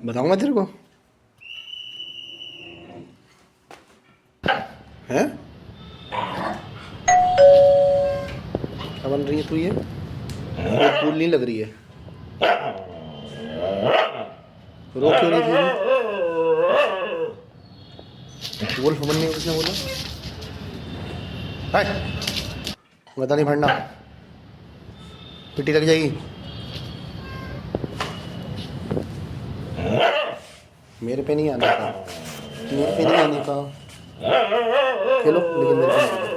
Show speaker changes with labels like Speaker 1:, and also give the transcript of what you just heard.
Speaker 1: बताऊँ मैं तेरे को? हैं? क्या बन रही है तू ये? फूल नहीं लग रही है। रो क्यों रही थी? बोल, बनने को किसने बोला? हाय, बता नहीं भरना, पिट्टी लग जाएगी। मेरे पे नहीं आने का, मेरे पे नहीं आने का। खेलो लेकिन मेरे पे नहीं आने का।